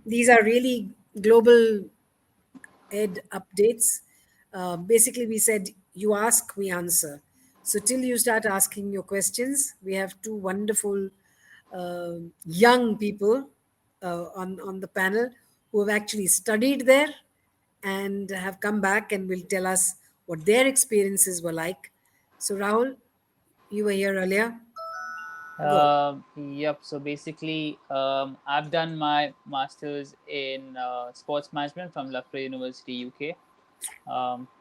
These are really global ed updates. Basically, we said you ask, we answer. So till you start asking your questions, we have two wonderful young people on the panel who have actually studied there and have come back and will tell us what their experiences were like. So Rahul, you were here earlier. Go. Yep. So basically, I've done my master's in sports management from Loughborough University, UK.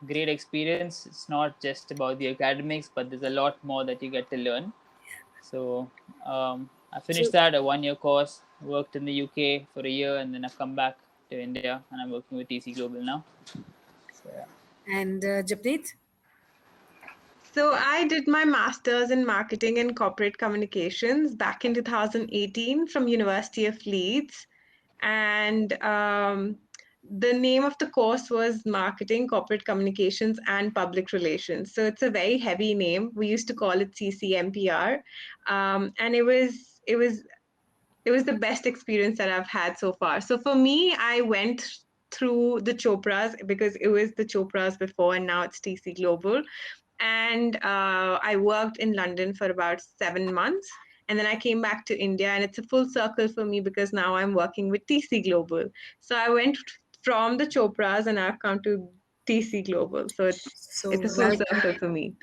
Great experience. It's not just about the academics, but there's a lot more that you get to learn. So I finished So that, a 1 year course, worked in the UK for a year, and then I've come back to India and I'm working with TC Global now. So yeah. and Japneet. So I did my master's in marketing and corporate communications back in 2018 from University of Leeds. And the name of the course was Marketing, Corporate Communications, and Public Relations. So it's a very heavy name. We used to call it CCMPR. And it was the best experience that I've had so far. So for me, I went through the Chopras because it was the Chopras before and now it's TC Global. And I worked in London for about 7 months. And then I came back to India, and it's a full circle for me because now I'm working with TC Global. So I went from the Chopras and I've come to TC Global. So So it's a full welcome, circle for me.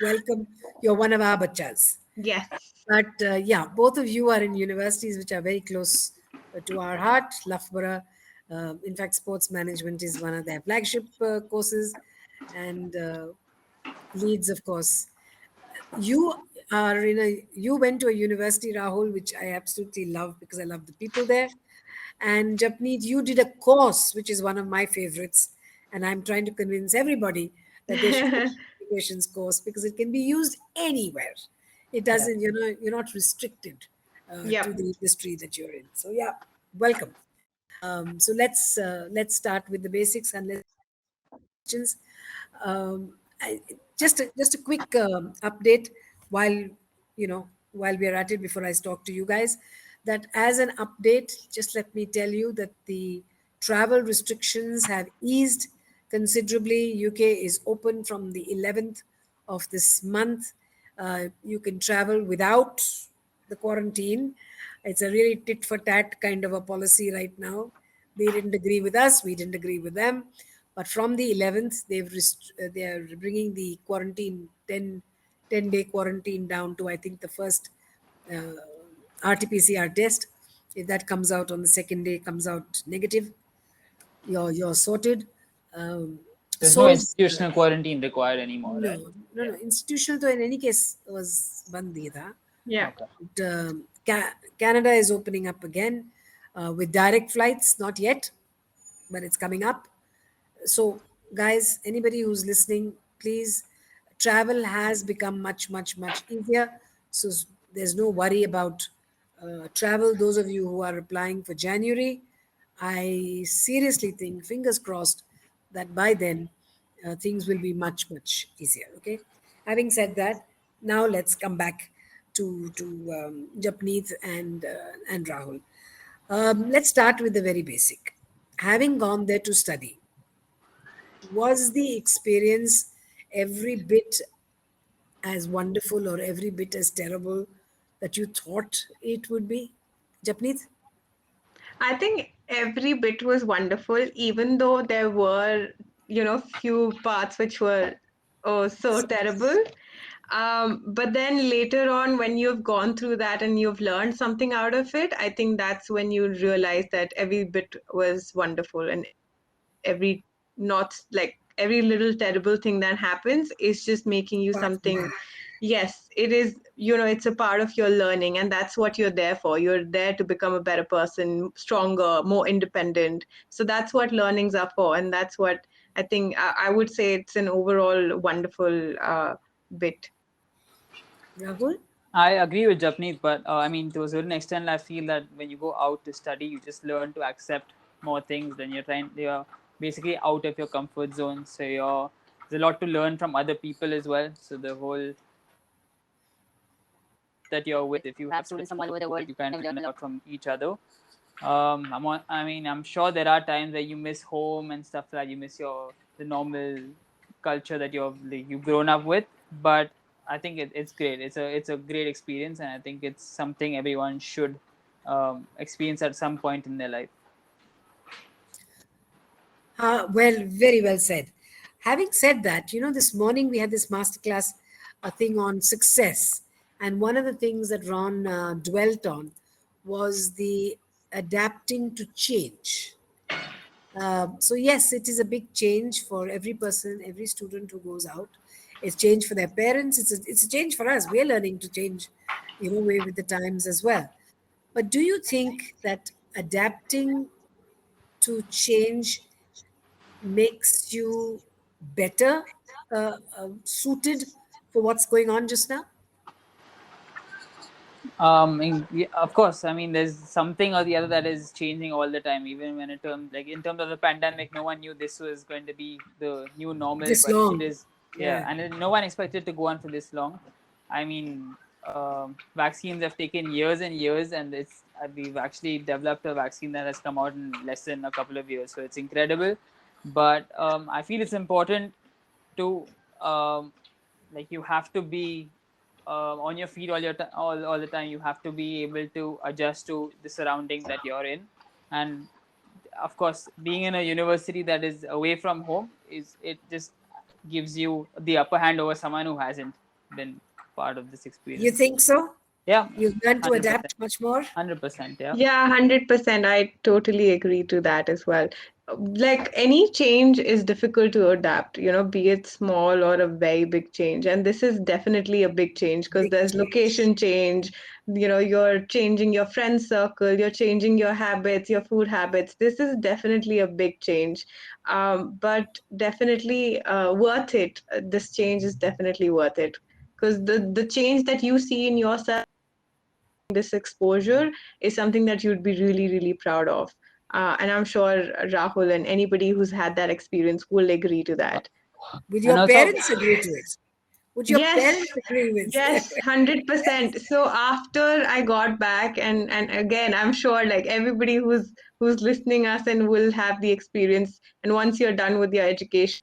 welcome. You're one of our bachas. Yes. But yeah, both of you are in universities which are very close to our heart. Loughborough, in fact, sports management is one of their flagship courses, and Leeds, of course. You went to a university, Rahul, which I absolutely love because I love the people there. And Japneet, you did a course which is one of my favorites, and I'm trying to convince everybody that they should take the communications course because it can be used anywhere. It Yeah. doesn't, you're not restricted to Yep. the industry that you're in. So yeah, welcome. So let's start with the basics and let's questions. Just a quick update while while we are at it before I talk to you guys. That as an update, just let me tell you that the travel restrictions have eased considerably. UK is open from the 11th of this month. You can travel without the quarantine. It's a really tit for tat kind of a policy right now. They didn't agree with us, we didn't agree with them. But from the 11th, they are bringing the quarantine 10-day quarantine down to, I think, the first uh, RT-PCR test. If that comes out on the second day, comes out negative, you're sorted. Um, There's no Souls, institutional quarantine required anymore, right? no. Institutional, though, in any case, was bandi tha. Yeah. Okay. But, Canada is opening up again with direct flights, not yet, but it's coming up. So, guys, anybody who's listening, please, travel has become much easier. So, there's no worry about travel. Those of you who are applying for January, I seriously think, fingers crossed, that by then things will be much easier. Okay. Having said that, now let's come back to Japneet and Rahul. Let's start with the very basic. Having gone there to study, was the experience every bit as wonderful or every bit as terrible that you thought it would be? Japneet? I think every bit was wonderful, even though there were, few parts which were oh so terrible. But then later on, when you've gone through that and you've learned something out of it, I think that's when you realize that every bit was wonderful and every not like every little terrible thing that happens is just making you Apart from something. that. Yes, it is, it's a part of your learning, and that's what you're there for. You're there to become a better person, stronger, more independent. So that's what learnings are for, and that's what I think I would say it's an overall wonderful bit. Rahul? I agree with Japneet, but I mean, to a certain extent, I feel that when you go out to study, you just learn to accept more things. Then you're basically out of your comfort zone. So there's a lot to learn from other people as well. So the whole that you're with, if you have students from all over the world, you kind of learn a lot from each other. I mean, I'm sure there are times where you miss home and stuff like that. You miss your the normal culture that you've grown up with. But I think it's great. It's a great experience, and I think it's something everyone should experience at some point in their life. Well, very well said. Having said that, this morning we had this masterclass, a thing on success. And one of the things that Ron dwelt on was the adapting to change. So yes, it is a big change for every person, every student who goes out. It's change for their parents. It's a change for us. We're learning to change, with the times as well. But do you think that adapting to change makes you better suited for what's going on just now? Yeah, of course. I mean, there's something or the other that is changing all the time. Even when in terms of the pandemic, no one knew this was going to be the new normal, This but it long. is. Yeah, Yeah. no one expected to go on for this long. I mean, vaccines have taken years and years, and we've actually developed a vaccine that has come out in less than a couple of years. So it's incredible. But I feel it's important to like you have to be on your feet all the time. You have to be able to adjust to the surrounding that you're in, and of course being in a university that is away from home is it just gives you the upper hand over someone who hasn't been part of this You experience. think so? Yeah, You've learned to 100%. adapt much more? 100%, yeah. Yeah, 100%. I totally agree to that as well. Like any change is difficult to adapt, be it small or a very big change. And this is definitely a big change because Big there's change. location change, you're changing your friend circle, you're changing your habits, your food habits. This is definitely a big change. But definitely worth it. This change is definitely worth it because the change that you see in yourself, this exposure is something that you'd be really, really proud of. And I'm sure Rahul and anybody who's had that experience will agree to that. Would And your also, parents agree to it? Would your Yes, parents agree with? yes, 100%. So after I got back, and again, I'm sure like everybody who's listening us and will have the experience. And once you're done with your education,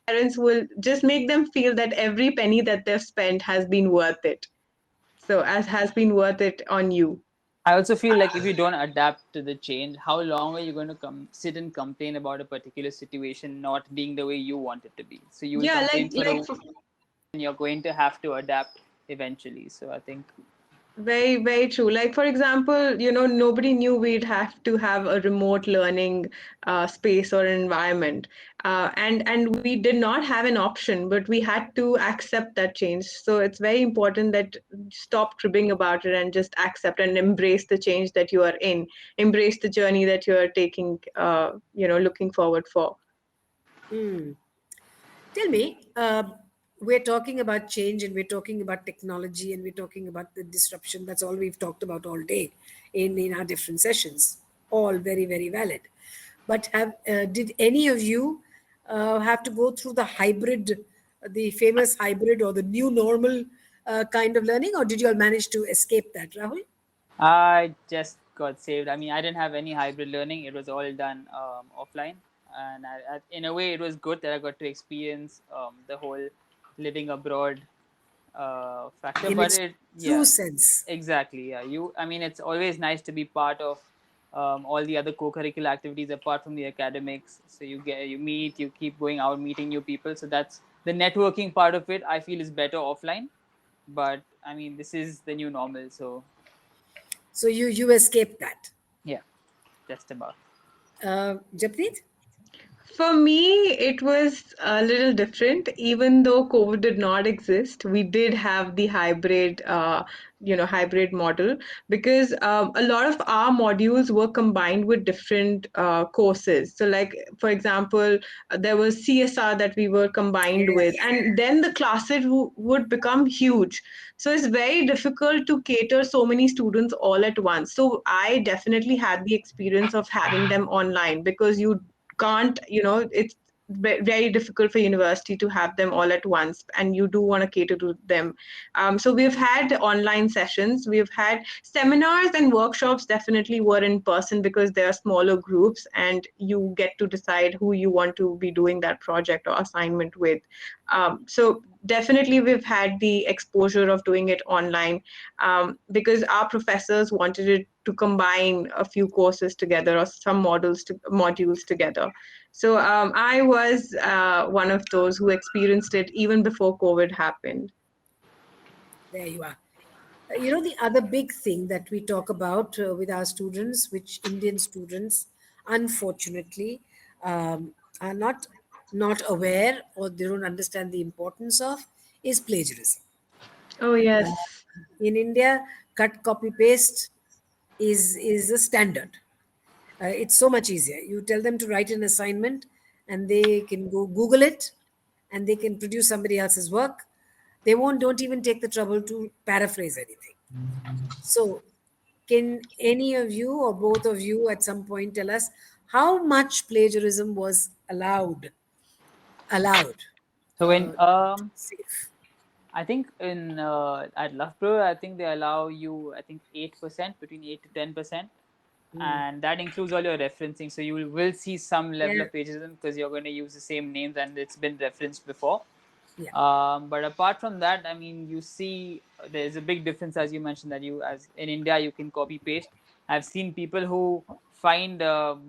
parents will just make them feel that every penny that they've spent has been worth it. So as has been worth it on you. I also feel like if you don't adapt to the change, how long are you going to sit and complain about a particular situation not being the way you want it to be? So you will Yeah, complain for a like while, and you're going to have to adapt eventually. So I think very, very true. Like, for example, nobody knew we'd have to have a remote learning space or environment. And we did not have an option, but we had to accept that change. So it's very important that stop cribbing about it and just accept and embrace the change that you are in, embrace the journey that you are taking, looking forward for. Hmm. Tell me, we're talking about change and we're talking about technology and we're talking about the disruption. That's all we've talked about all day in our different sessions. All very, very valid. But did any of you have to go through the famous hybrid or the new normal kind of learning, or did you all manage to escape that, Rahul? I just got saved. I mean, I didn't have any hybrid learning. It was all done offline, and in a way, it was good that I got to experience the whole living abroad factor. In But its it, true yeah, sense? exactly. Yeah, I mean, it's always nice to be part of all the other co-curricular activities apart from the academics. So you meet, you keep going out, meeting new people. So that's the networking part of it. I feel is better offline. But I mean, this is the new normal. So So you escaped that. yeah, just about. Japneet? For me, it was a little different. Even though COVID did not exist, we did have the hybrid model because a lot of our modules were combined with different courses. So, like for example, there was CSR that we were combined with, Yes. and then the classes would become huge. So it's very difficult to cater so many students all at once. So I definitely had the experience of having them online because you can't, it's very difficult for university to have them all at once, and you do want to cater to them. So we've had online sessions, we've had seminars, and workshops definitely were in person because they are smaller groups and you get to decide who you want to be doing that project or assignment with. So definitely we've had the exposure of doing it online, because our professors wanted it to combine a few courses together or some modules together. So I was one of those who experienced it even before COVID happened. There you are. The other big thing that we talk about with our students, which Indian students, unfortunately, are not aware or they don't understand the importance of, is plagiarism. Oh, yes. In India, cut, copy, paste is a standard. It's so much easier. You tell them to write an assignment, and they can go Google it, and they can produce somebody else's work. They won't don't even take the trouble to paraphrase anything. So, can any of you or both of you at some point tell us how much plagiarism was allowed, So when safe? I think in at Loughborough, I think they allow you, I think 8%, between 8 to 10%, and that includes all your referencing. So you will see some level Yeah, of plagiarism because you're going to use the same names and it's been referenced before. yeah, But apart from that, I mean, you see, there's a big difference, as you mentioned, that you, as in India, you can copy paste. I've seen people who find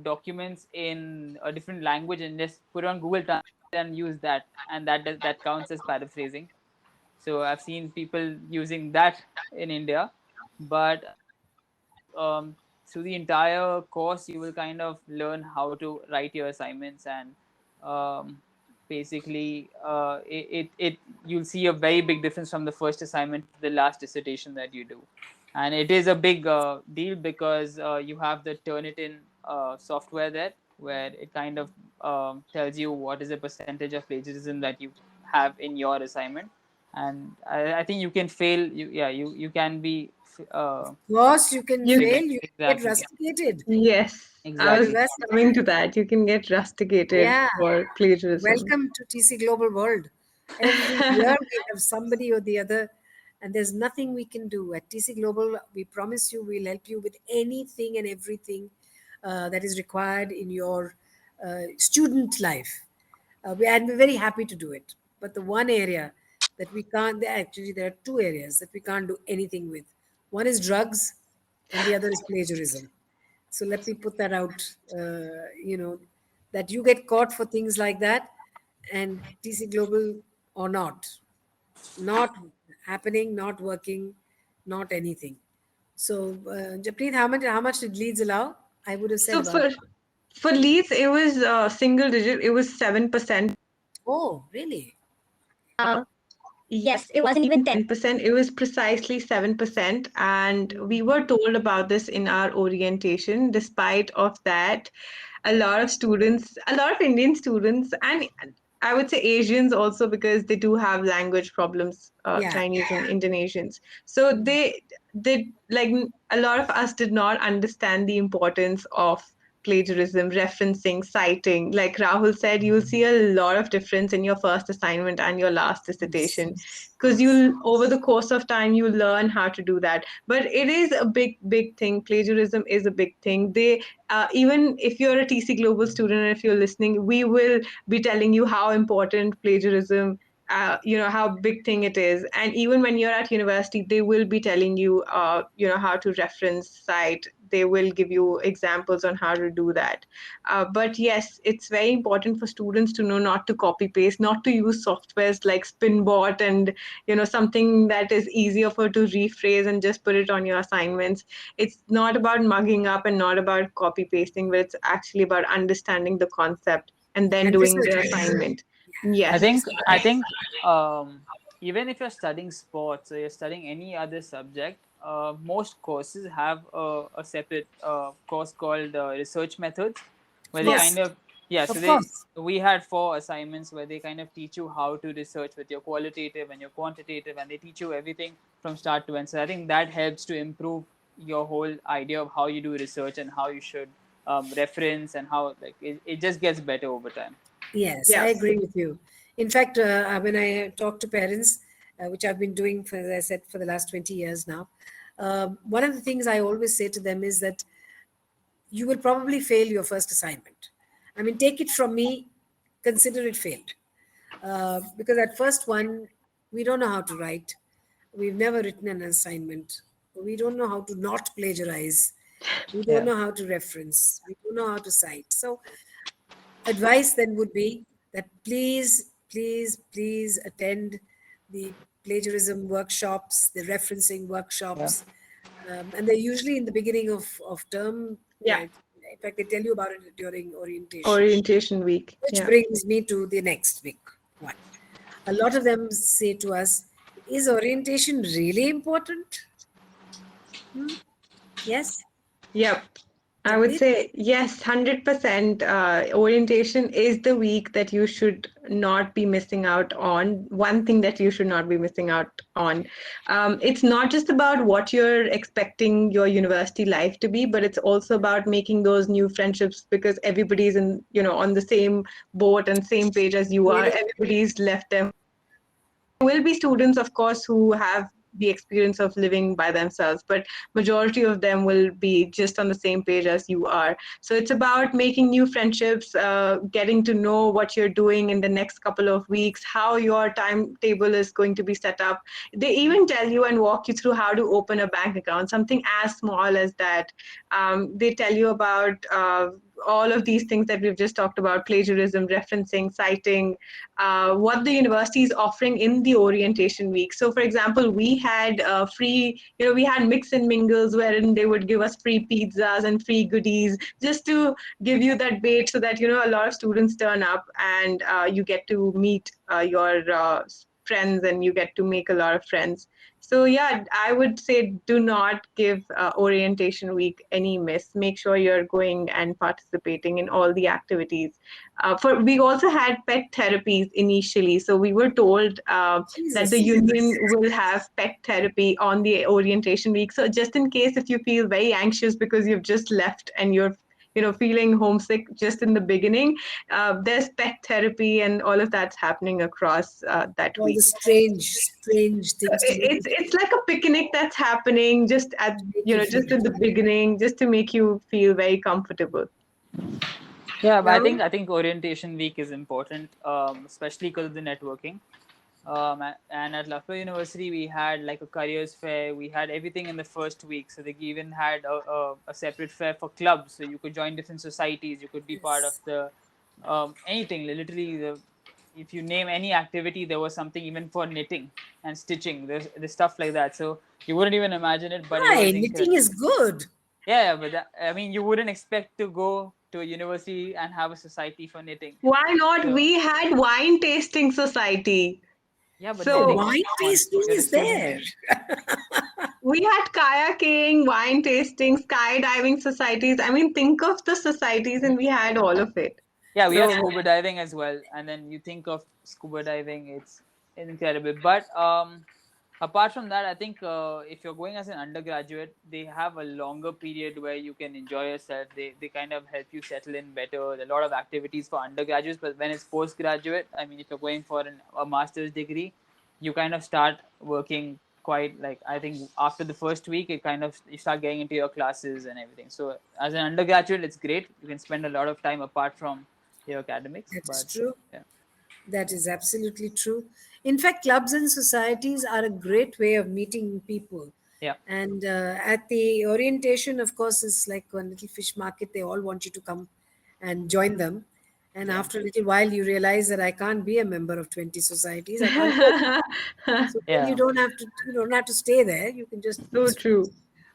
documents in a different language and just put on Google Translate and use that, and that counts as paraphrasing. So I've seen people using that in India. But through the entire course, you will kind of learn how to write your assignments, and basically it you'll see a very big difference from the first assignment to the last dissertation that you do. And it is a big deal because you have the Turnitin software there, where it kind of tells you what is the percentage of plagiarism that you have in your assignment. And I think you can fail, you can be course you can You fail, you can get exactly, yeah, rusticated. Yes, I was exactly. University. coming to that. You can get rusticated Yeah. for plagiarism. Welcome to TC Global World. Every year we have somebody or the other, and there's nothing we can do. At TC Global, we promise you we'll help you with anything and everything that is required in your student life. And we're very happy to do it. But the one area that we can't, actually, there are two areas that we can't do anything with. One is drugs, and the other is plagiarism. So let me put that out, that you get caught for things like that, and TC Global or not happening, not working, not anything. So, Japneet, how much did Leeds allow? I would have said So about, for Leeds, it was single digit. It was 7%. oh, really? Yes, it wasn't even 10%. It was precisely 7%. And we were told about this in our orientation. Despite of that, a lot of students, a lot of Indian students, and I would say Asians also, because they do have language problems, Yeah. Chinese and Indonesians. So they like a lot of us did not understand the importance of plagiarism, referencing, citing. Like Rahul said, you'll see a lot of difference in your first assignment and your last Yes. dissertation, because Yes. you'll over the course of time you learn how to do that. But it is a big thing. Plagiarism is a big thing. They even if you're a TC Global student and if you're listening, we will be telling you how important plagiarism, how big thing it is. And even when you're at university, they will be telling you, how to reference, cite. They will give you examples on how to do that. But yes, it's very important for students to know not to copy paste, not to use softwares like Spinbot and something that is easier for to rephrase and just put it on your assignments. It's not about mugging up and not about copy pasting, but it's actually about understanding the concept and then And doing the researching. assignment. I Yes. think I think even if you're studying sports or you're studying any other subject, most courses have a separate course called research methods, Of where they course. kind of, yeah. So Of they course. we had 4 assignments where they kind of teach you how to research with your qualitative and your quantitative, and they teach you everything from start to end. So I think that helps to improve your whole idea of how you do research and how you should reference, and how, like, it just gets better over time. Yes, I Yeah. agree with you. In fact, when I talk to parents, which I've been doing, for, as I said, for the last 20 years now, one of the things I always say to them is that you will probably fail your first assignment. I mean, take it from me, consider it failed. Because at first one, we don't know how to write. We've never written an assignment. We don't know how to not plagiarize. We don't Yeah. know how to reference. We don't know how to cite. So advice then would be that please attend the plagiarism workshops, the referencing Yeah. workshops, and they're usually in the beginning of term. Yeah. In fact, they tell you about it during orientation, Orientation week. which Yeah. brings me to the next big one. A lot of them say to us, is orientation really important? Hmm? Yes, Yep. I would Navneet? say yes, 100%. Orientation is the week that you should not be missing out on. One thing that you should not be missing out on. It's not just about what you're expecting your university life to be, but it's also about making those new friendships because everybody's on the same boat and same page as you are. Really? Everybody's left them will be students, of course, who have the experience of living by themselves, but majority of them will be just on the same page as you are. So it's about making new friendships, getting to know what you're doing in the next couple of weeks, how your timetable is going to be set up. They even tell you and walk you through how to open a bank account, something as small as that. They tell you about all of these things that we've just talked about: plagiarism, referencing, citing, what the university is offering in the orientation week. So, for example, we had free, we had mix and mingles wherein they would give us free pizzas and free goodies just to give you that bait so that, a lot of students turn up and you get to meet your friends and you get to make a lot of friends. So, yeah, I would say do not give orientation week any miss. Make sure you're going and participating in all the activities. For we also had pet therapies initially, so we were told that the Jesus. union will have pet therapy on the orientation week. So just in case if you feel very anxious because you've just left and you're feeling homesick just in the beginning, there's pet therapy and all of that's happening across that All the week. strange things to do It's like a picnic that's happening just at to make you feel just in at the home. beginning, just to make you feel very comfortable. Yeah, but Rahul? I think orientation week is important, especially because of the networking. And at Loughborough University, we had like a careers fair. We had everything in the first week. So they even had a separate fair for clubs. So you could join different societies. You could be part of Yes. the anything. Literally, if you name any activity, there was something even for knitting and stitching. There's stuff like that. So you wouldn't even imagine it, but it Hi, was knitting incredible. is good. Yeah, but I mean, you wouldn't expect to go to a university and have a society for knitting. Why not? So We had wine tasting society. yeah, but Oh, So knitting, wine come on, tasting you're a is student. there. we had kayaking, wine tasting, skydiving societies. I mean, think of the societies, and we had all of it. Yeah, we have So, scuba diving as well, and then you think of scuba diving, it's incredible. But apart from that, I think if you're going as an undergraduate, they have a longer period where you can enjoy yourself. They kind of help you settle in better. A lot of activities for undergraduates, but when it's postgraduate, I mean, if you're going for a master's degree, you kind of start working quite like, I think after the first week, it kind of you start getting into your classes and everything. So as an undergraduate, it's great. You can spend a lot of time apart from your academics, That is but true. yeah, That is absolutely true. In fact, clubs and societies are a great way of meeting people. yeah, And at the orientation, of course, it's like a little fish market. They all want you to come and join them. And yeah, after a little while, you realize that I can't be a member of 20 societies. I can't cope. So then yeah. you don't have to stay there. You can just so true.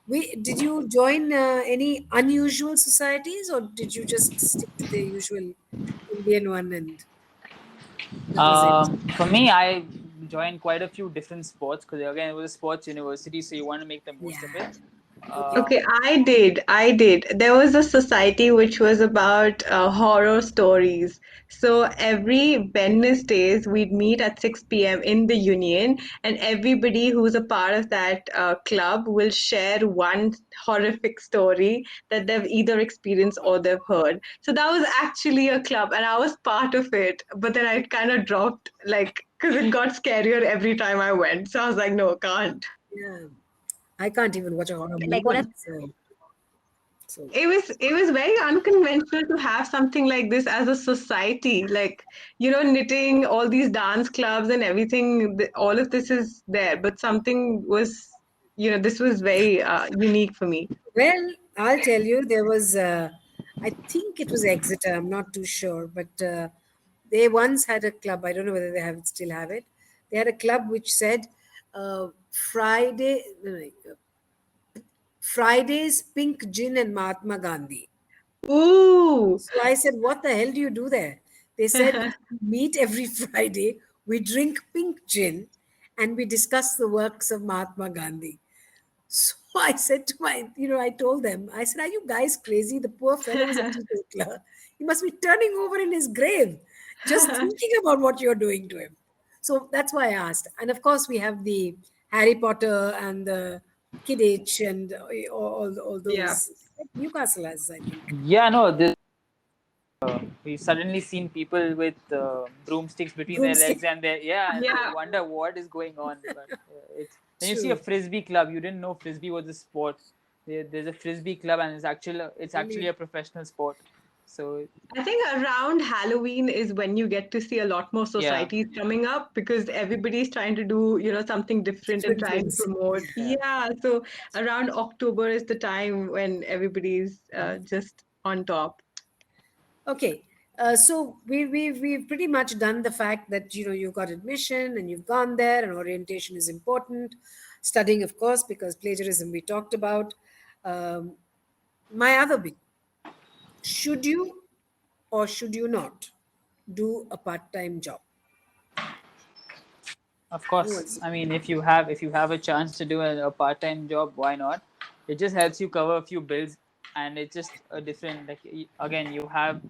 did you join any unusual societies, or did you just stick to the usual Indian one and that was it? For me, I joined quite a few different sports because again, it was a sports university, so you want to make the most of Yeah. it. Okay. Okay, I did. There was a society which was about horror stories. So every Wednesdays we'd meet at 6 p.m. in the Union, and everybody who's a part of that club will share one horrific story that they've either experienced or they've heard. So that was actually a club, and I was part of it. But then I kind of dropped, like, because it got scarier every time I went. So I was like, no, can't. Yeah. I can't even watch a horror Like what movie. So It was very unconventional to have something like this as a society, like, knitting, all these dance clubs and everything, all of this is there, but something was, this was very unique for me. well, I'll tell you, there was, I think it was Exeter. I'm not too sure, but they once had a club. I don't know whether they have still have it. They had a club which said Friday, no, no, Fridays, Pink Gin and Mahatma Gandhi. Ooh. So I said, "What the hell do you do there?" They said, "Meet every Friday. We drink pink gin, and we discuss the works of Mahatma Gandhi." So I said to I told them, I said, "Are you guys crazy? The poor fellow was a teetotaler. He must be turning over in his grave just thinking about what you're doing to him." So that's why I asked. And of course, we have the Harry Potter and the Kidditch and all Yeah. those. Newcastle has, I think, Yeah, no, this we've suddenly seen people with broomsticks between their legs broomstick. and their yeah, and they Yeah. wonder what is going on. But it's then you see a True. frisbee club. You didn't know frisbee was a sport. There's a frisbee club, and it's actually Only a professional sport. So I think around Halloween is when you get to see a lot more yeah, societies coming up because everybody's trying to do, something different and different trying to things. promote. yeah. Yeah, so around October is the time when everybody's just on top. Okay. So we've pretty much done the fact that you've got admission and you've gone there, and orientation is important. Studying, of course, because plagiarism we talked about. Um, my other big, should you or should you not do a part-time job? Of Who course. wants to? I mean, if you have a chance to do a part-time job, why not? It just helps you cover a few bills, and it's just a different like again you have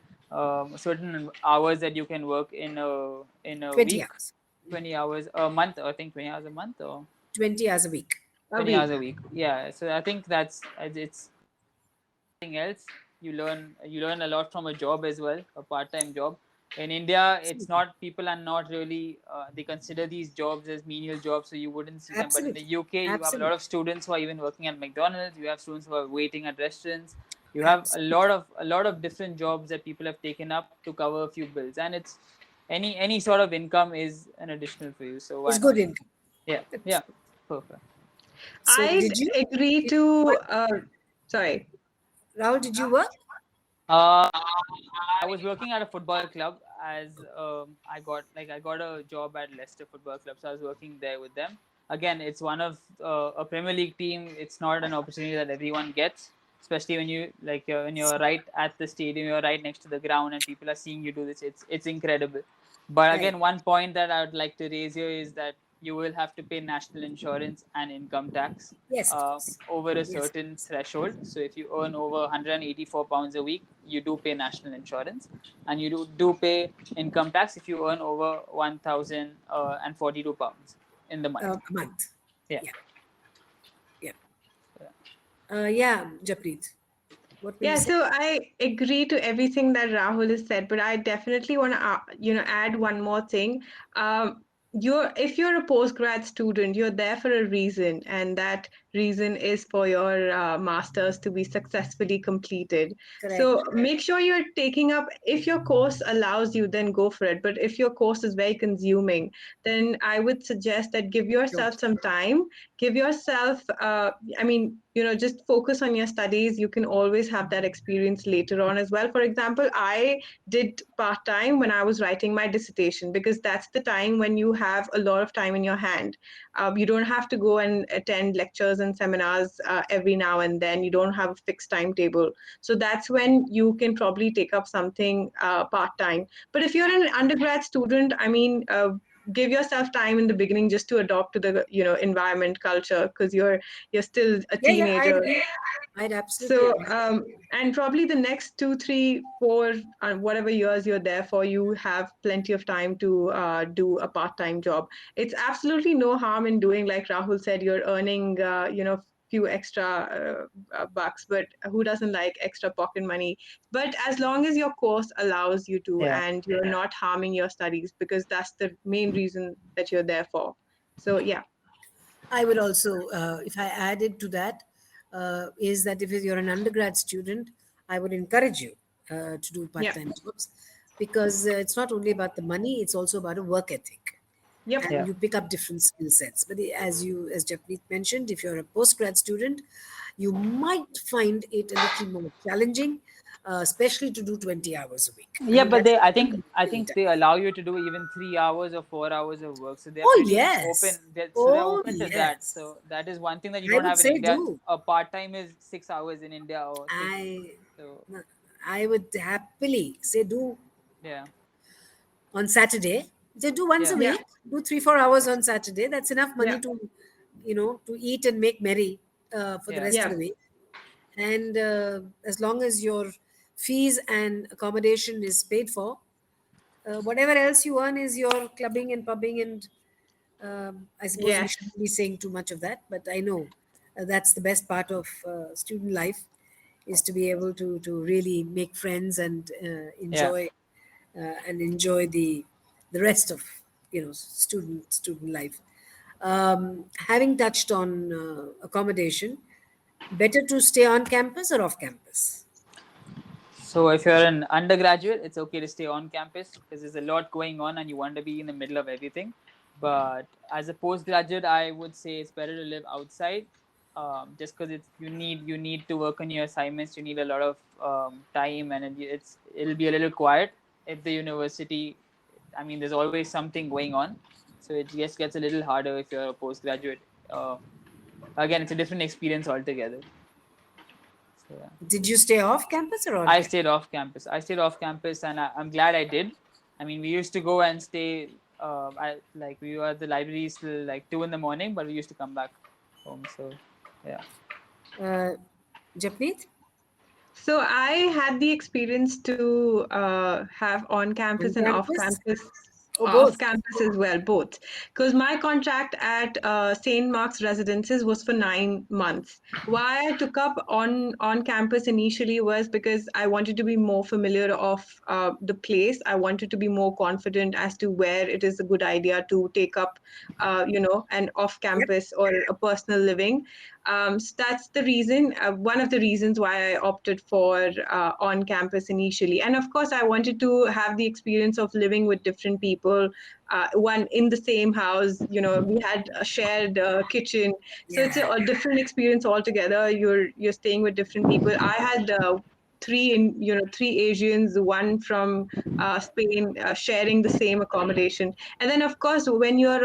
certain hours that you can work in a 20 week, hours. 20 hours a month. I think 20 hours a month or 20 hours a week. A 20 hours week. a week. Yeah. So I think that's it's something else. You learn a lot from a job as well, a part-time job. In India, it's Absolutely. not people are not really they consider these jobs as menial jobs, so you wouldn't see them. But in the Absolutely. UK, you have a lot Absolutely. of students who are even working at McDonald's. You have students who are waiting at restaurants. You have a lot Absolutely. of a lot of different jobs that people have taken up to cover a few bills, and it's any sort of income is an additional for you. So why It's not? good income. Yeah, That's yeah, true. perfect. So I'd agree did you to, what? sorry. Rahul, did you work? Uh, I was working at a football club as I got a job at Leicester Football Club, so I was working there with them. Again, it's one of a Premier League team. It's not an opportunity that everyone gets, especially when you're right at the stadium, you're right next to the ground, and people are seeing you do this. It's incredible. But Right. again, one point that I would like to raise here is that you will have to pay national insurance and income tax Yes, of course. over a Yes. certain threshold. So if you earn over £184 a week, you do pay national insurance, and you do pay income tax if you earn over £1,042 in the month. A month. Yeah. Yeah. Yeah. Yeah, Japreet. What were you Yeah, saying? so I agree to everything that Rahul has said, but I definitely want to, add one more thing. Um, if you're a postgrad student, you're there for a reason, and that reason is for your masters to be successfully completed. So Correct. make sure you're taking up, if your course allows you, then go for it. But if your course is very consuming, then I would suggest that give Don't. yourself some time, give yourself, I mean, just focus on your studies. You can always have that experience later on as well. For example, I did part time when I was writing my dissertation because that's the time when you have a lot of time in your hand. You don't have to go and attend lectures and seminars every now and then. You don't have a fixed timetable. So that's when you can probably take up something part time. But if you're an undergrad student, I mean, give yourself time in the beginning just to adopt to the environment, culture, because you're still a Yeah, yeah, I teenager. agree. I'd absolutely So, agree. and probably the next 2, 3, 4, whatever years you're there for, you have plenty of time to do a part-time job. It's absolutely no harm in doing, like Rahul said, you're earning, few extra bucks, but who doesn't like extra pocket money? But as long as your course allows you to, Yeah. and you're not harming your studies, because that's the main reason that you're there for. So, yeah, I would also, if I added to that, is that if you're an undergrad student, I would encourage you to do yeah, part-time jobs, because it's not only about the money; it's also about a work ethic, yep, and Yeah. you pick up different skill sets. But as Japneet mentioned, if you're a postgrad student, you might find it a little more challenging, especially to do 20 hours a week. I Yeah, mean, but that's they, I think, really, I really think tough. they allow you to do even 3 hours or 4 hours of work, so they're Oh pretty open. yes, So they're oh open to that. yes. So that is one thing that you I don't would have in say India. do. A part time is 6 hours in India or six. I So I would happily say do yeah, on Saturday. Just do once a yeah, yeah, week. Do 3 4 hours on Saturday. That's enough yeah, money to, to eat and make merry for the yeah, rest of yeah, the week. And as long as your fees and accommodation is paid for, whatever else you earn is your clubbing and pubbing, and I suppose we yes. shouldn't be saying too much of that, but I know that's the best part of student life, is to be able to really make friends and yeah. enjoy the rest of student life. Having touched on accommodation, better to stay on campus or off campus? So if you're an undergraduate, it's okay to stay on campus because there's a lot going on and you want to be in the middle of everything. But as a postgraduate, I would say it's better to live outside, just because you need to work on your assignments. You need a lot of time, and it'll be a little quiet at the university. I mean, there's always something going on, so it just gets a little harder if you're a postgraduate. Again, it's a different experience altogether. So yeah. Did you stay off campus or on I campus? stayed off campus. I stayed off campus, and I'm glad I did. I mean, we used to go and stay. We were at the libraries till like 2 in the morning, but we used to come back home. So, yeah. Uh, Japneet? So I had the experience to have on On campus and campus or off both? campus as well, both. Because my contract at St. Mark's Residences was for 9 months. Why I took up on campus initially was because I wanted to be more familiar of the place. I wanted to be more confident as to where it is a good idea to take up, an off Yep. campus or a personal living. So that's the reason, one of the reasons why I opted for on campus initially. And of course, I wanted to have the experience of living with different people, one in the same house. We had a shared kitchen, so it's Yeah. a different experience altogether. You're staying with different people. I had three Asians, one from Spain, sharing the same accommodation. And then, of course, when you're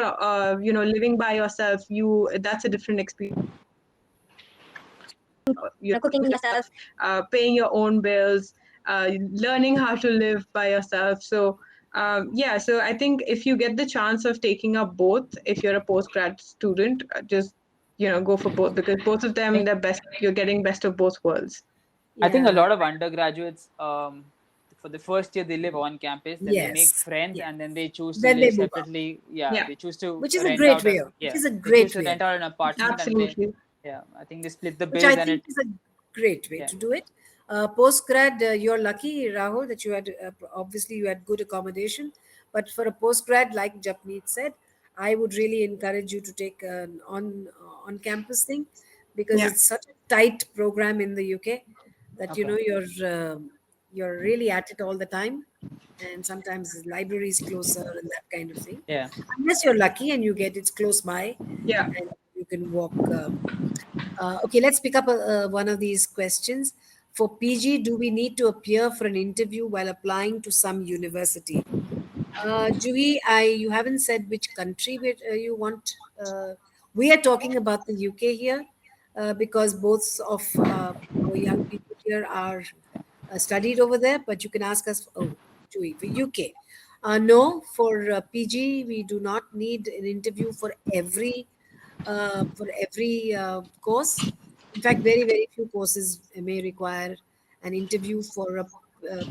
living by yourself, you that's a different experience. Cooking yourself, paying your own bills, learning how to live by yourself. So, yeah, so I think if you get the chance of taking up both, if you're a postgrad student, just go for both, because both of I them, think they're best. You're getting best of both worlds. I think a Yeah. lot of undergraduates, for the first year they live on campus, then they make Yes. friends, Yeah. and then they choose to Then they live move up, separately. Yeah, Yeah, they choose to which is a rent great out way a of. Which yeah, is a they choose great to way of. rent out an apartment, and they absolutely. yeah, I think they split the Which I bills, and think it is a great way yeah. to do it. Post grad, you're lucky, Rahul, that you had obviously you had good accommodation. But for a post grad, like Japneet said, I would really encourage you to take an on campus thing, because Yeah, it's such a tight program in the UK that Okay. you're really at it all the time, and sometimes the library is closer and that kind of thing. Yeah. Unless you're lucky and you get it's close by, yeah. and you can walk. Okay, let's pick up one of these questions. For PG, do we need to appear for an interview while applying to some university? Juhi, you haven't said which country you want. We are talking about the UK here, because both of our young people here are studied over there. But you can ask us. Oh, Juhi, for UK. No, for PG, we do not need an interview for every course. In fact, very very few courses may require an interview for a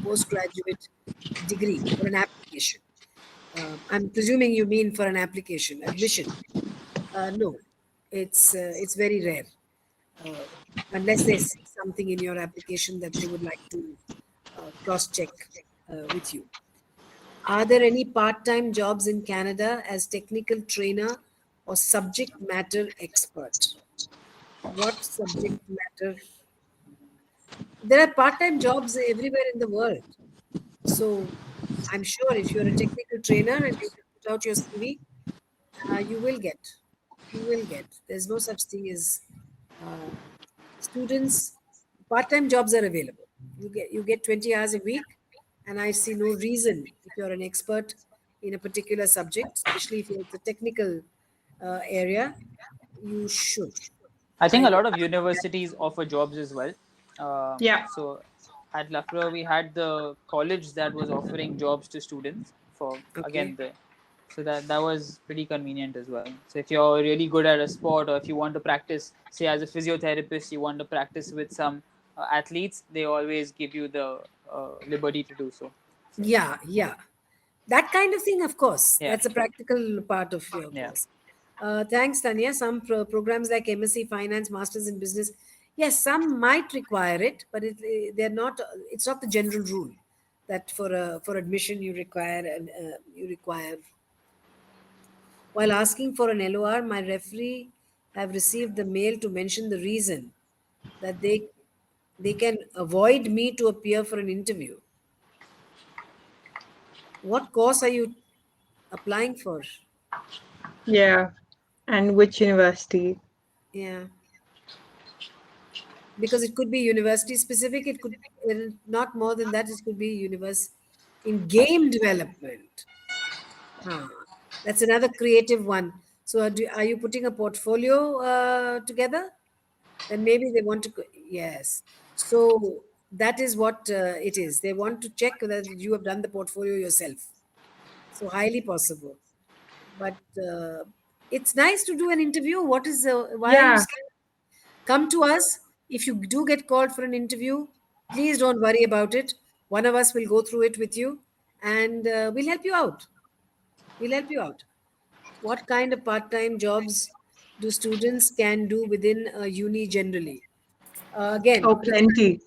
postgraduate degree for an application. I'm presuming you mean for an application admission. No, it's very rare, uh, unless they see something in your application that they would like to cross check with you. Are there any part time jobs in Canada as technical trainer or subject matter expert? What subject matter? There are part time jobs everywhere in the world. So I'm sure if you're a technical trainer and you can put out your CV, you will get. You will get. There's no such thing as uh, students. Part-time jobs are available. You get 20 hours a week, and I see no reason if you're an expert in a particular subject, especially if it's a technical area, you should. I think I a lot of universities offer jobs as well. Yeah. So at Loughborough, we had the college that was offering jobs to students for okay. again the so that was pretty convenient as well. So if you're really good at a sport, or if you want to practice, say as a physiotherapist, you want to practice with some athletes, they always give you the liberty to do so. So Yeah, yeah. That kind of thing, of course. yeah, That's a practical part of your yeah. course. Thanks, Tanya. Some programs like MSc Finance, Masters in Business, yes, some might require it, but they're not. It's not the general rule that for admission you require. While asking for an LOR, my referee have received the mail to mention the reason that they can avoid me to appear for an interview. What course are you applying for? Yeah. And which university? Yeah, because it could be university specific. It could not more than that. It could be universe in game development. Ah, that's another creative one. So, are you putting a portfolio together? Then maybe they want to. Yes. So that is what it is. They want to check that you have done the portfolio yourself. So highly possible. But it's nice to do an interview. What is why are you Yeah. scared? Come to us. If you do get called for an interview, please don't worry about it. One of us will go through it with you, and we'll help you out. We'll help you out. What kind of part-time jobs do students can do within a uni generally? Again, Oh, different. plenty.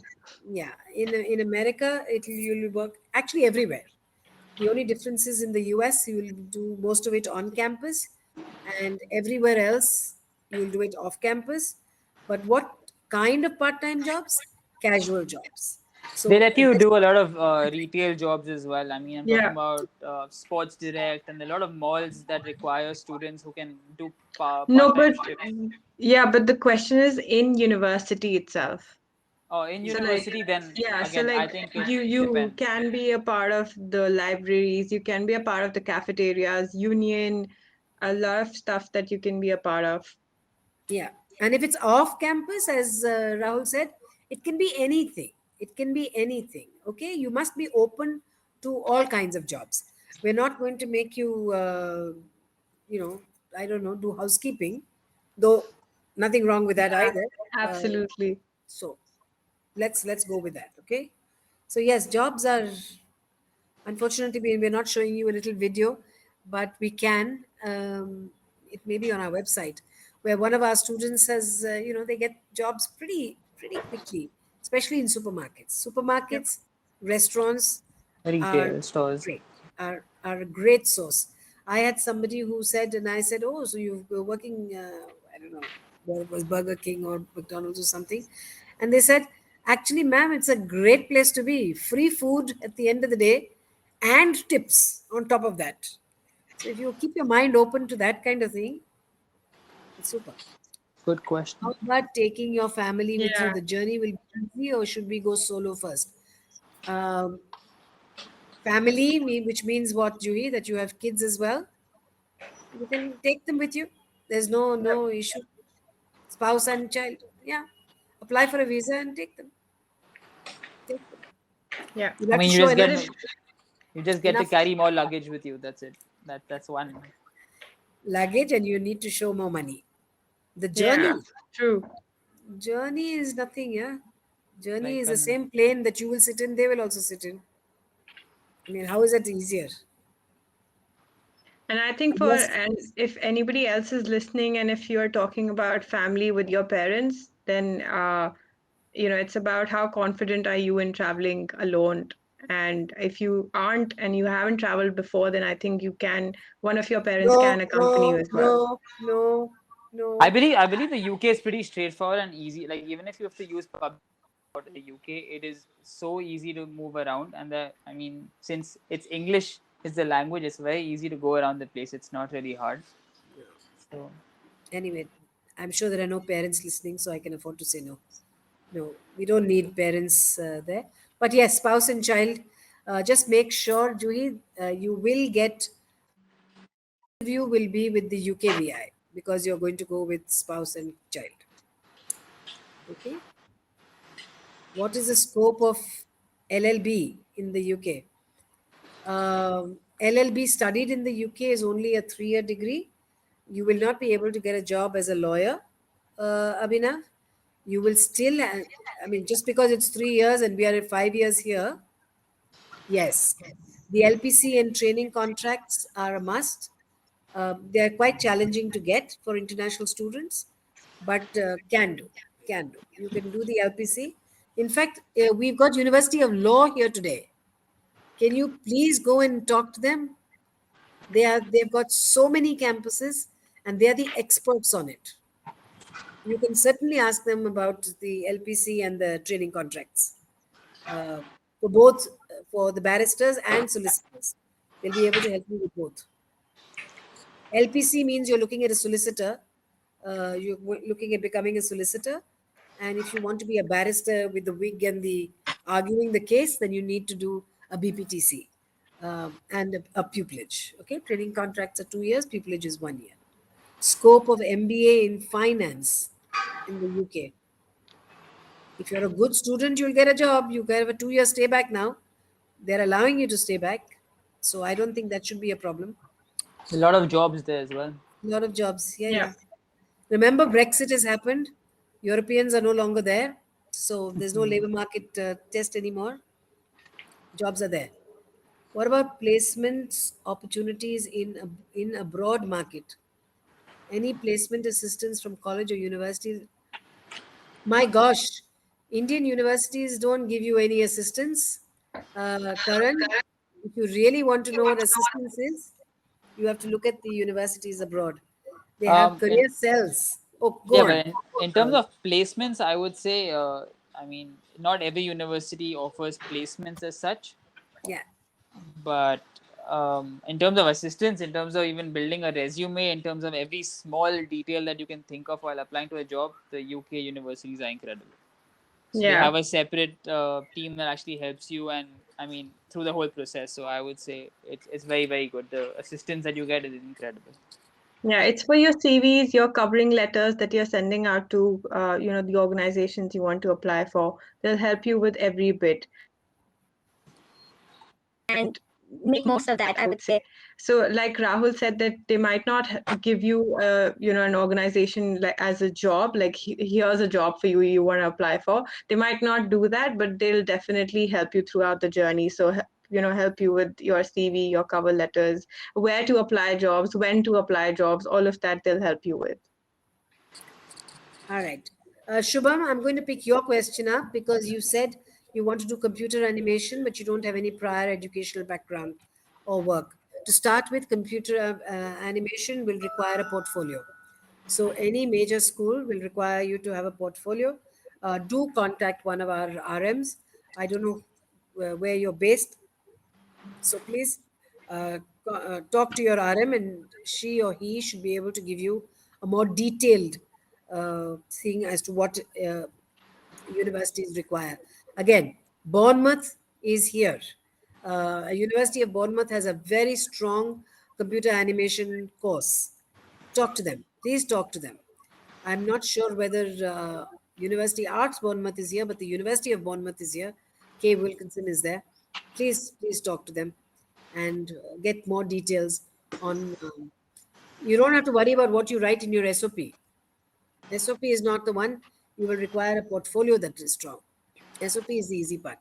Yeah, in America, you'll work actually everywhere. The only difference is in the US, you will do most of it on campus, and everywhere else, you'll do it off campus. But what kind of part time jobs? Casual jobs. They So, let you do a lot of retail jobs as well. I mean, I'm talking Yeah. about Sports Direct and a lot of malls that require students who can do No, part-time but shifts. yeah, but the question is in university itself. In So like, university, then yeah, so again, I like think it you depends. can be a part of the libraries, you can be a part of the cafeterias, union, a lot of stuff that you can be a part of. yeah. And if it's off campus, as Rahul said, it can be anything. It can be anything. Okay. You must be open to all kinds of jobs. We're not going to make you, you know, I don't know, do housekeeping, though nothing wrong with that Yeah, either. Uh, absolutely. so let's go with that. Okay. So yes, jobs are. Unfortunately, we're not showing you a little video, but we can. It may be on our website, where one of our students has, they get jobs pretty quickly, especially in supermarkets. Yep. Supermarkets, restaurants are Retail stores. great, are a great source. I had somebody who said, and I said, "Oh, so you were working? I don't know, whether it was Burger King or McDonald's or something," and they said, "Actually, ma'am, it's a great place to be. Free food at the end of the day." And tips on top of that. So if you keep your mind open to that kind of thing, it's super. Good question. How about taking your family with you? Yeah. The journey will be easy, or should we go solo first? Um, family, which means what, Juhi? That you have kids as well. You can take them with you. There's no issue. Spouse and child. Yeah. Apply for a visa and take them. Take them. Yeah. You'll I have to mean, you show just But enough. if You just get to Enough carry more luggage with you. That's it. That's one. luggage, and you need to show more money. The Yeah, journey, true. journey is nothing, yeah. Journey Like is the when same plane that you will sit in, they will also sit in. I mean, how is that easier? And I think Unless, and if anybody else is listening, and if you're talking about family with your parents, then it's about how confident are you in traveling alone. And if you aren't and you haven't traveled before, then I think one of your parents no, can accompany you no, as well. no, no, no. I believe the UK is pretty straightforward and easy. Like even if you have to use public transport in the UK, it is so easy to move around. And I mean, since it's English is the language, it's very easy to go around the place. It's not really hard. So Anyway, I'm sure there are no parents listening, so I can afford to say no. No, we don't need parents there. But yes, spouse and child. Just make sure, Juhi, you will get interview will be with the UKVI because you're going to go with spouse and child. Okay. What is the scope of LLB in the UK? LLB studied in the UK is only a 3-year degree. You will not be able to get a job as a lawyer, Abhinav. You will still, I mean, just because it's 3 years and we are at 5 years here, yes, the LPC and training contracts are a must. They are quite challenging to get for international students, but can do. You can do the LPC. In fact, we've got University of Law here today. Can you please go and talk to them? They've got so many campuses, and they are the experts on it. You can certainly ask them about the LPC and the training contracts uh, for both for the barristers and solicitors. They'll be able to help you with both. LPC means you're looking at a solicitor. Looking at becoming a solicitor, and if you want to be a barrister with the wig and the arguing the case, then you need to do a BPTC and a pupillage. Okay, training contracts are 2 years, pupillage is 1 year. Scope of MBA in finance in the UK. If you're a good student, you'll get a job. You have a 2 year stay back now. They're allowing you to stay back. So I don't think that should be a problem. a lot of jobs there as well. A lot of jobs. Yeah, Yeah. yeah. Remember, Brexit has happened. Europeans are no longer there. So there's no labor market test anymore. Jobs are there. What about placements opportunities in abroad market? Any placement assistance from college or university? My gosh, Indian universities don't give you any assistance. Karan, if you really want to know what assistance is, you have to look at the universities abroad. They have In career cells. Oh, go Yeah, on. but in terms of placements, I would say, I mean, not every university offers placements as such, Yeah. but in terms of assistance, in terms of even building a resume, in terms of every small detail that you can think of while applying to a job, the UK universities are incredible. So they Yeah. have a separate team that actually helps you, and I mean, through the whole process. So I would say it's very, very good. The assistance that you get is incredible. Yeah, it's for your CVs, your covering letters that you're sending out to, the organizations you want to apply for. They'll help you with every bit. And make most of that, I would say. So, like Rahul said, that they might not give you, an organization like as a job, like here's a job for you, you want to apply for. They might not do that, but they'll definitely help you throughout the journey. So, help you with your CV, your cover letters, where to apply jobs, when to apply jobs, all of that they'll help you with. All right. Shubham, I'm going to pick your question up because you said you want to do computer animation, but you don't have any prior educational background or work. To start with, computer animation will require a portfolio. So, any major school will require you to have a portfolio. Do contact one of our RMs. I don't know where you're based, so please talk to your RM, and she or he should be able to give you a more detailed thing as to what universities require. Again, Bournemouth is here. University of Bournemouth has a very strong computer animation course. Talk to them. Please talk to them. I'm not sure whether University Arts Bournemouth is here, but the University of Bournemouth is here. Kay Wilkinson is there. Please talk to them. and get more details on. You don't have to worry about what you write in your SOP. SOP is not the one. You will require a portfolio that is strong. SOP is the easy part.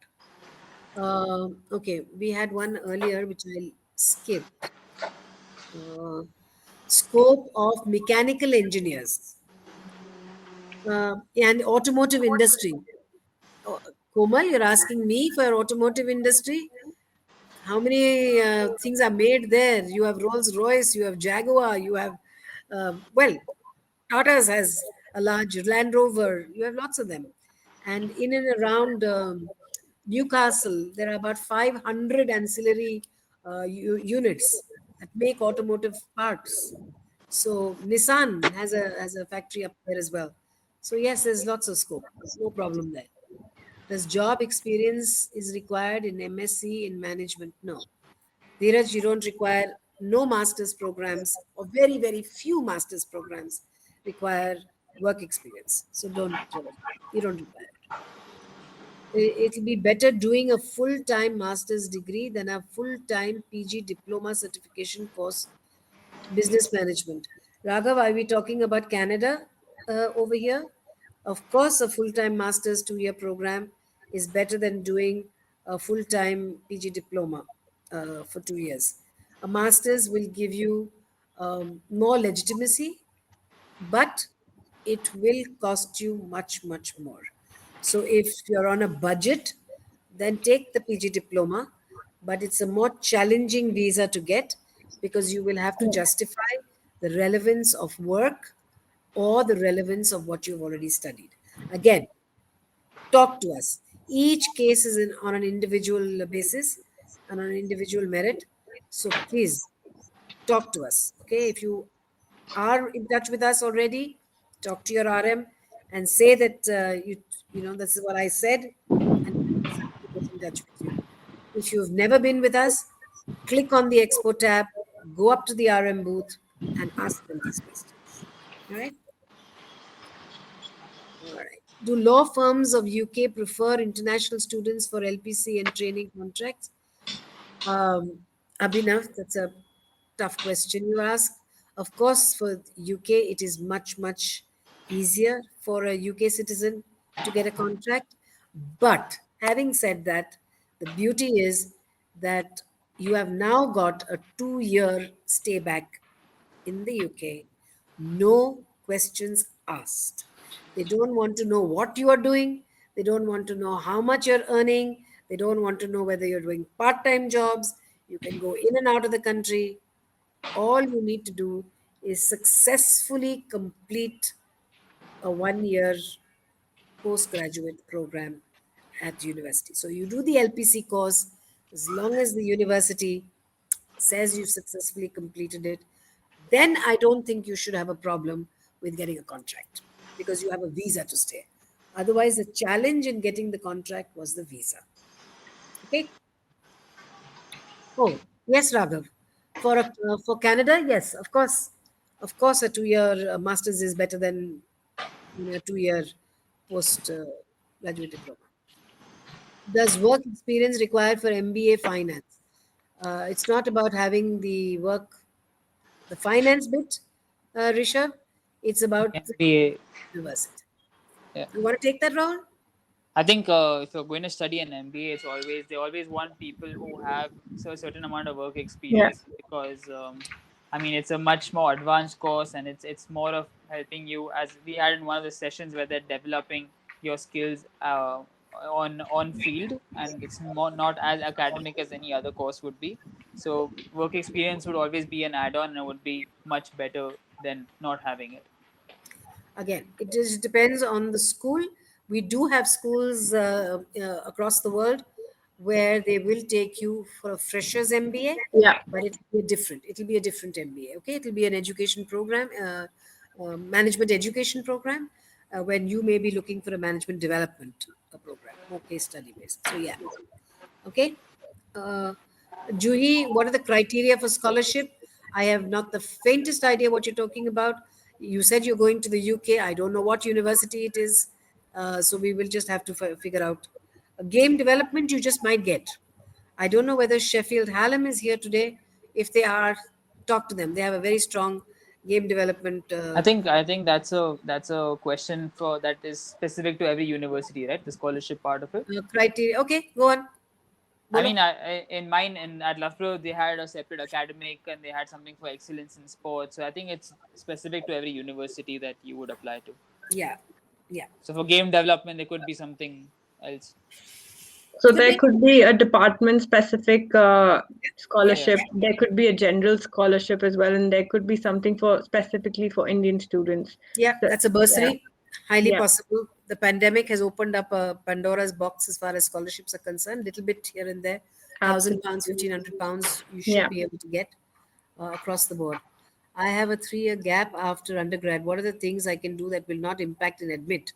Okay, we had one earlier which I skipped. Uh, Scope of mechanical engineers and automotive industry. Uh, Komal, you're asking me for automotive industry? How many things are made there? You have Rolls Royce, you have Jaguar, you have, well, Tata's has a large Land Rover. You have lots of them. And in and around Newcastle, there are about 500 ancillary units that make automotive parts. So Nissan has a factory up there as well. So yes, there's lots of scope. No problem there. Does job experience is required in MSc in management? No. Dheeraj, you don't require no master's programs or very, very few master's programs require work experience. So you don't require it. It'll be better doing a full-time master's degree than a full-time PG diploma certification course, business management. Raghav, are we talking about Canada over here? Of course, a full-time master's 2-year program is better than doing a full-time PG diploma for 2 years. A master's will give you more legitimacy, but it will cost you much, much more. So if you're on a budget, then take the PG diploma, but it's a more challenging visa to get because you will have to justify the relevance of work or the relevance of what you've already studied. Again, talk to us. Each case is on an individual basis and on an individual merit. So please talk to us. Okay, if you are in touch with us already, talk to your RM and say that this is what I said, and we'll be happy to get in touch with you. If you've never been with us, click on the Expo tab, go up to the RM booth, and ask them these questions. All right. All right. Do law firms of UK prefer international students for LPC and training contracts? Abhinav, that's a tough question you ask. Of course, for UK, it is much, much easier for a UK citizen to get a contract. But having said that, the beauty is that you have now got a 2-year stay back in the UK, no questions asked. They don't want to know what you are doing. They don't want to know how much you're earning. They don't want to know whether you're doing part time jobs. You can go in and out of the country. All you need to do is successfully complete a 1 year postgraduate program at university. So you do the LPC course as long as the university says you've successfully completed it, then I don't think you should have a problem with getting a contract because you have a visa to stay. Otherwise, the challenge in getting the contract was the visa. Okay. Oh, yes, Raghav. For Canada, yes, of course, a 2-year master's is better than a 2-year post graduate diploma. Does work experience required for MBA finance? It's not about having the finance bit, Rishabh. It's about the MBA. university. Yeah. You want to take that role? I think if you're going to study an MBA, they always want people who have a certain amount of work Yeah. experience because I mean it's a much more advanced course and it's more of helping you, as we had in one of the sessions where they're developing your skills on field, and it's more not as academic as any other course would be. So work experience would always be an add-on and it would be much better than not having it. Again, it just depends on the school. We do have schools across the world where they will take you for a freshers MBA, Yeah. but it'll be a different MBA. Okay, it'll be an education program, management education program, when you may be looking for a management development program, more case study based. So yeah, okay. Uh, Juhi, what are the criteria for scholarship? I have not the faintest idea what you're talking about. You said you're going to the UK. I don't know what university it is. So we will just have to figure out. Game development, you just might get. I don't know whether Sheffield Hallam is here today. If they are, talk to them. They have a very strong game development I think that's a question for that is specific to every university, right? The scholarship part of it. criteria. Okay, go on. I Bolo. mean, in mine and at Loughborough, they had a separate academic and they had something for excellence in sports. So I think it's specific to every university that you would apply to. Yeah, yeah. So for game development, there could be something else. So Could there be. could be a department specific Yeah. scholarship. There could be a general scholarship as well, and there could be something for specifically for Indian students. Yeah, So, that's a yeah, bursary. Highly yeah, possible. The pandemic has opened up a Pandora's box as far as scholarships are concerned. Little bit here and there, £1,000, absolutely. £1,500, you should Yeah. be able to get across the board. I have a 3 year gap after undergrad. What are the things I can do that will not impact and admit?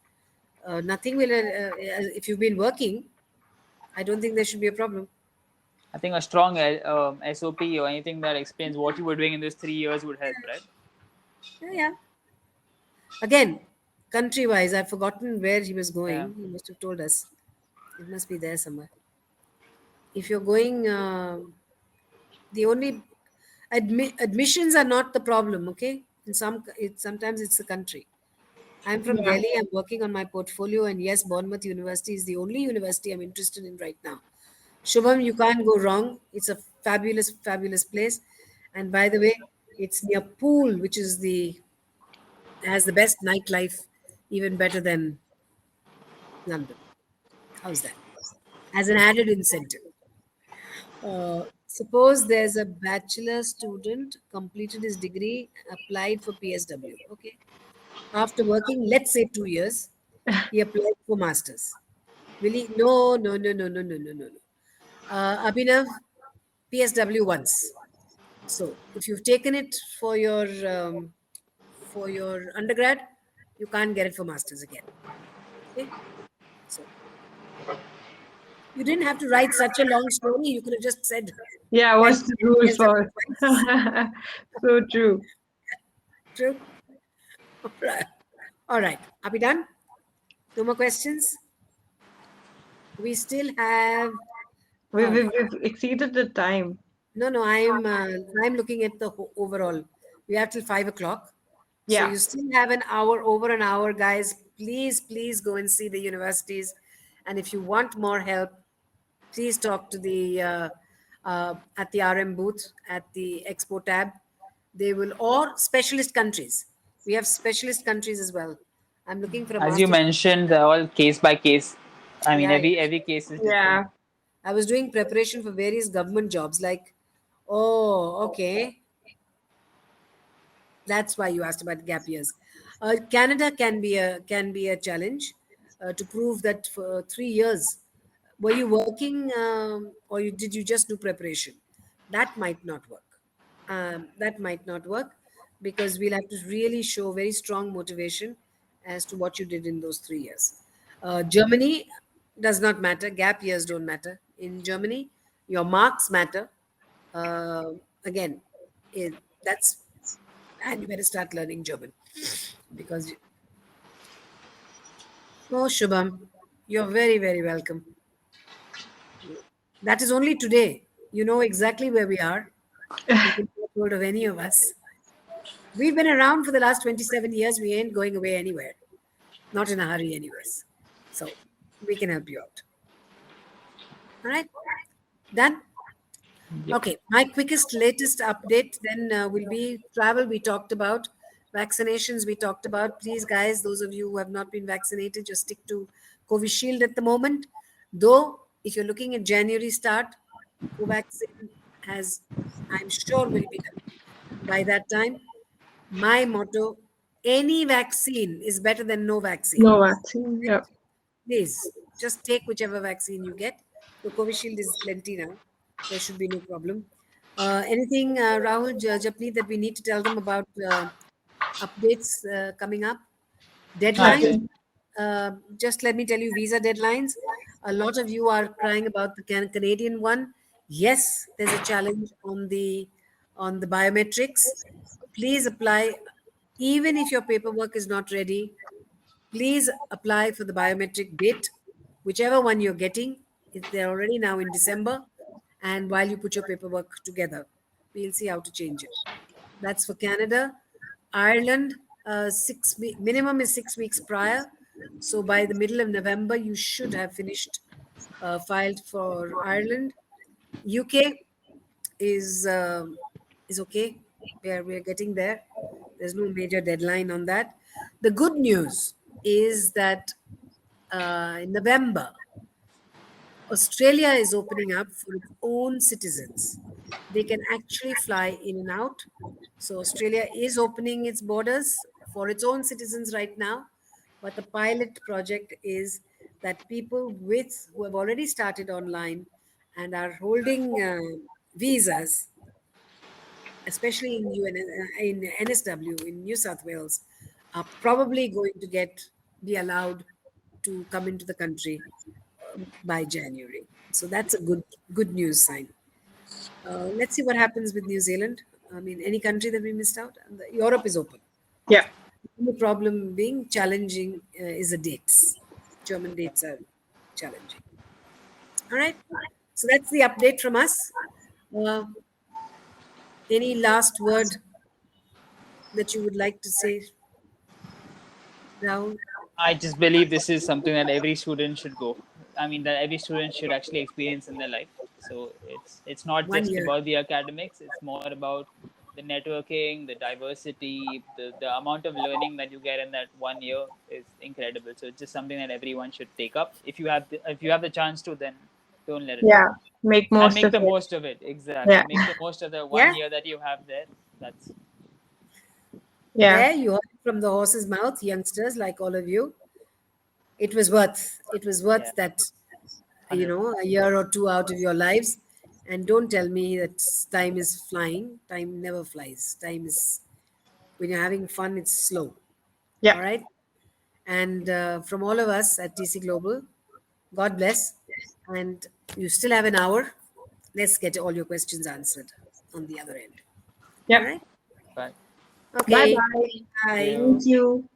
Nothing will. If you've been working, I don't think there should be a problem. I think a strong SOP or anything that explains what you were doing in those 3 years would help, right? Yeah, yeah. Again, country wise, I've forgotten where he was Yeah. going. He must have told us. It must be there somewhere. If you're going, the only admissions are not the problem. Okay, in sometimes it's the country. I'm from Yeah. Delhi. I'm working on my portfolio, and yes, Bournemouth University is the only university I'm interested in right now. Shubham, you can't go wrong. It's a fabulous, fabulous place. And by the way, it's near Pool, which is the has the best nightlife, even better than London. How's that? As an added incentive. Suppose there's a bachelor student, completed his degree, applied for PSW. Okay. After working, let's say 2 years, he applied for masters. Will he? No, no, no, no, no, no, no, no, no. Abhinav, PSW once. So if you've taken it for your undergrad, you can't get it for masters again. Okay. So you didn't have to write such a long story. You could have just said, Yeah, can what's you the take rules PSW for twice? it? So true. True. All right. All right. Are we done? No more questions? We still have. We, Oh, we, we've exceeded the time. no, no. I'm looking at the overall. We have till 5 o'clock, so Yeah. you still have an hour, over an hour, guys. Please, please go and see the universities, and if you want more help, please talk to the at the RM booth at the Expo tab. They will, or specialist countries. We have specialist countries as well. I'm looking for a As you master. mentioned, they're all case by case. I mean, Yeah, yeah. every case is different. Yeah. I was doing preparation for various government jobs. Like, oh, okay, that's why you asked about gap years. Canada can be a challenge to prove that for 3 years were you working or did you just do preparation? That might not work. That might not work because we'll have to really show very strong motivation as to what you did in those 3 years. Germany does not matter. Gap years don't matter. In Germany, your marks matter. Again, that's and you better start learning German because oh Shubham, you're very very welcome. That is only today. You know exactly where we are. You can get hold of any of us. We've been around for the last 27 years. We ain't going away anywhere. Not in a hurry, anyways. So we can help you out. All right. Done. Yep. Okay, my quickest, latest update then will be travel. We talked about vaccinations. We talked about, please, guys, those of you who have not been vaccinated, just stick to Covishield at the moment. Though, if you're looking at January start, Covaxin has, I'm sure, will be done by that time. My motto: any vaccine is better than no vaccine. No vaccine. Yeah. Please, just take whichever vaccine you get. The Covishield is plenty now. There should be no problem. Anything, Rahul, Japneet, that we need to tell them about updates coming up? No, I Deadlines? think Just let me tell you, visa deadlines. A lot of you are crying about the Canadian one. Yes, there's a challenge on the biometrics. Please apply, even if your paperwork is not ready. Please apply for the biometric bit, whichever one you're getting. They're already now in December. and while you put your paperwork together, we'll see how to change it. That's for Canada. Ireland, minimum is 6 weeks prior. So by the middle of November, you should have finished filed for Ireland. UK is okay. We are getting there. There's no major deadline on that. The good news is that in November, Australia is opening up for its own citizens. They can actually fly in and out. So Australia is opening its borders for its own citizens right now. But the pilot project is that people with who have already started online and are holding visas, especially in in NSW in New South Wales, are probably going to be allowed to come into the country by January. So that's a good news sign. Let's see what happens with New Zealand. I mean, any country that we missed out. And Europe is open. Yeah. The problem being challenging is the dates. German dates are challenging. All right. So that's the update from us. Uh, any last word that you would like to say, Rahul? I just believe this is something that every student should go. I mean, that every student should actually experience in their life. So it's not One just year. about the academics. It's more about the networking, the diversity, the amount of learning that you get in that 1 year is incredible. So it's just something that everyone should take up. If you have the chance to, then don't let it go, Yeah. Make and most make of the it. most of it. Exactly, Yeah. make the most of the one Yeah. year that you have there. That's Yeah. There you heard it from the horse's mouth, youngsters like all of you. It was worth yeah, that, 100%. a year or two out of your lives. And don't tell me that time is flying. Time never flies. Time is, when you're having fun, it's slow. Yeah. All right. And from all of us at TC Global, God bless. And you still have an hour. Let's get all your questions answered on the other end. All Yep. right. But Okay. Bye bye. thank Bye. Thank you. you.